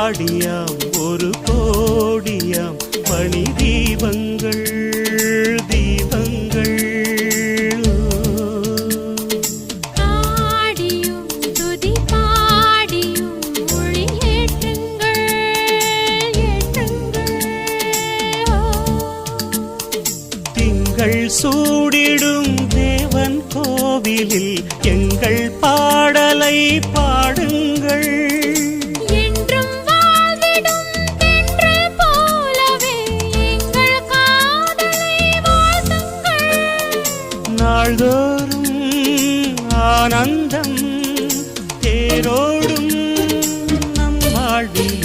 பாடியாம் ஒரு கோடியாம் மணி தீபங்கள் தீபங்கள் பாடியும் துதி பாடியும் மொழி ஏற்றுங்கள் ஏற்றுங்கள் திங்கள் சூடிடும் தேவன் கோவிலில் எங்கள் பாடலை பாடுங்கள் என்றும் வாழ்ந்திடும் தென்றல் போலவே எங்கள் காதலை வாழ்த்துங்கள் நாள்தோறும் ஆனந்தம் தேரோடும் நம் வாழ்வில்